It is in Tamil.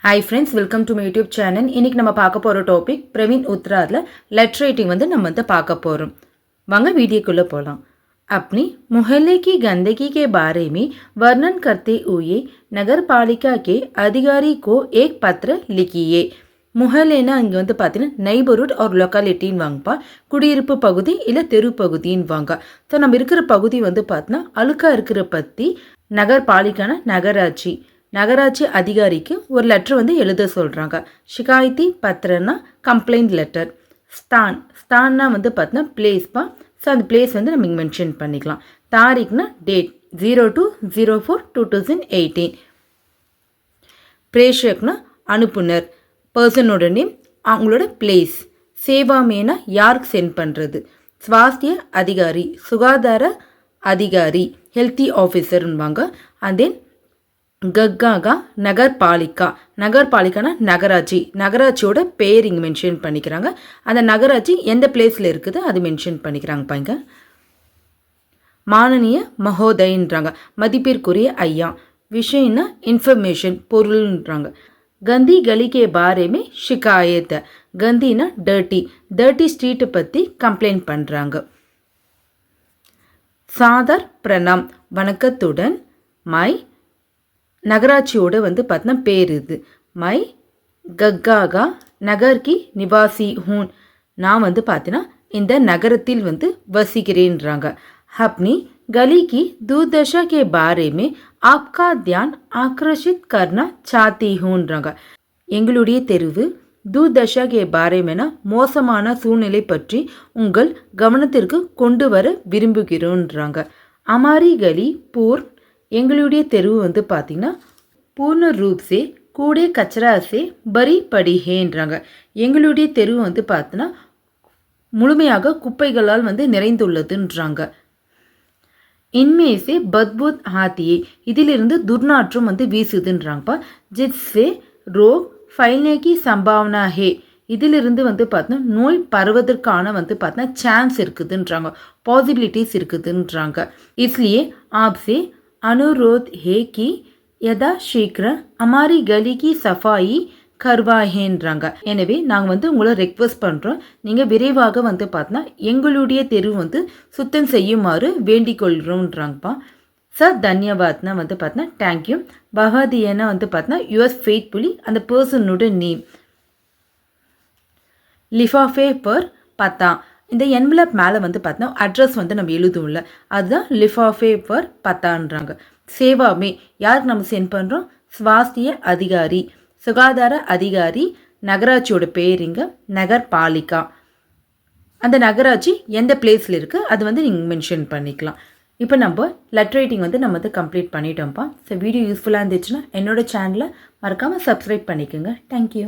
Hi friends, welcome to my YouTube channel. இன்னைக்கு நம்ம பார்க்க போற டாபிக் பிரவீன் உத்ராத்ல லெட்டர் ரைட்டிங் நம்ம பார்க்க போறோம். வாங்க வீடியோக்குள்ள போலாம். अपनी मोहल्ले की गंदगी के बारे में वर्णन करते हुए नगर पालिका के अधिकारी को एक पत्र लिखिए. முஹல்லேனா இங்கே பார்த்தீங்கன்னா நெய்பர்ஹுட் ஒரு லொக்காலிட்டின்னு வாங்கப்பா, குடியிருப்பு பகுதி இல்லை தெரு பகுதின்னு வாங்க. ஸோ நம்ம இருக்கிற பகுதி பார்த்தீங்கன்னா அழுக்காக இருக்கிற பற்றி நகர்பாலிக்கான நகராட்சி அதிகாரிக்கு ஒரு லெட்டர் எழுத சொல்கிறாங்க. ஷிகாயத்தி பத்திரன்னா கம்ப்ளைண்ட் லெட்டர். ஸ்தான்னா பார்த்தீங்கன்னா பிளேஸ்ப்பா. ஸோ அந்த பிளேஸ் நம்ம இங்கே மென்ஷன் பண்ணிக்கலாம். தாரிக்னா டேட் 02/04/2018. பிரேஷக்னா அனுப்புனர், பர்சனோட நேம், அவங்களோட பிளேஸ். சேவாமேனா யாருக்கு சென்ட் பண்ணுறது. ஸ்வாஸ்திய அதிகாரி சுகாதார அதிகாரி ஹெல்த்தி ஆஃபீஸர்ன்னுவாங்க. அண்ட் தென் கக்காகா நகர்பாலிக்கானா நகராட்சியோட பேர் இங்கே மென்ஷன் பண்ணிக்கிறாங்க. அந்த நகராட்சி எந்த பிளேஸில் இருக்குது அது மென்ஷன் பண்ணிக்கிறாங்க பாருங்க. மானனிய மகோதயன்றாங்க, மதிப்பிற்குரிய ஐயா. விஷயம்னா இன்ஃபர்மேஷன், பொருள்ன்றாங்க. கந்தி கலிக்கே பாரேமே ஷிகாயத். கந்தினா டர்ட்டி ஸ்ட்ரீட்டை பற்றி கம்ப்ளைண்ட் பண்ணுறாங்க. சாதர் பிரணாம் வணக்கத்துடன். மை நகராட்சியோட பார்த்தீங்கன்னா பேர் இது. மை கக்காகா நகர்கி நிவாசி ஹூன். நான் பார்த்தீங்கன்னா இந்த நகரத்தில் வசிக்கிறேன்றாங்க. अपनी गली की दुर्दशा के बारे में आपका ध्यान आकर्षित करना चाहती हूँன்றாங்க. எங்களுடைய தெருவு தூர்தஷா கே பாரேமேனா மோசமான சூழ்நிலை பற்றி உங்கள் கவனத்திற்கு கொண்டு வர விரும்புகிறோன்றாங்க. அமாரி கலி பூர் எங்களுடைய தெருவு பார்த்தீங்கன்னா பூர்ண ரூப் சே கூடே கச்சரா சே பரி படிஹேன்றாங்க. எங்களுடைய தெருவு பார்த்தீங்கன்னா முழுமையாக குப்பைகளால் நிறைந்துள்ளதுன்றாங்க. இன்மேசே பத்பூத் ஆத்தியே இதிலிருந்து துர்நாற்றம் வீசுதுன்றாங்கப்பா. ஜித்ஸே ரோக் ஃபைல்னேக்கி சம்பாவனா ஹே இதிலிருந்து பார்த்தீங்கன்னா நோய் பரவதற்கான பார்த்தீங்கன்னா சான்ஸ் இருக்குதுன்றாங்க, பாசிபிலிட்டிஸ் இருக்குதுன்றாங்க. इसलिए आपसे अनुरोध है कि यदा शीघ्र हमारी गली की सफाई கர்வாஹேன்றாங்க. எனவே நாங்கள் உங்களை ரெக்வஸ்ட் பண்ணுறோம், நீங்கள் விரைவாக பார்த்தீங்கன்னா எங்களுடைய தெரு சுத்தம் செய்யுமாறு வேண்டிக் கொள்கிறோன்றாங்கப்பா. சார் தன்யவாத்னா பார்த்தீங்கன்னா தேங்க்யூ. பகாதியனா பார்த்தீங்கன்னா யுஎஸ் ஃபெய்த்ஃபுல்லி அந்த பர்சனோட நேம். லிஃபாஃபே பர் பத்தா இந்த என்வலப் மேலே பார்த்தீங்கன்னா அட்ரஸ் நம்ம எழுதுவோம்ல, அதுதான் லிஃபாஃபே பர் பத்தான்றாங்க. சேவாமே யாருக்கு நம்ம சென்ட் பண்ணுறோம். ஸ்வாஸ்திய அதிகாரி சுகாதார அதிகாரி. நகராட்சியோட பேருங்க நகர்பாலிகா. அந்த நகராட்சி எந்த பிளேஸில் இருக்குது அது நீங்கள் மென்ஷன் பண்ணிக்கலாம். இப்போ நம்ம லெட்டர் ரைட்டிங் நம்ம கம்ப்ளீட் பண்ணிட்டோம்ப்பா. ஸோ வீடியோ யூஸ்ஃபுல்லாக இருந்துச்சுன்னா என்னோடய சேனலை மறக்காமல் சப்ஸ்கிரைப் பண்ணிக்கோங்க. தேங்க்யூ.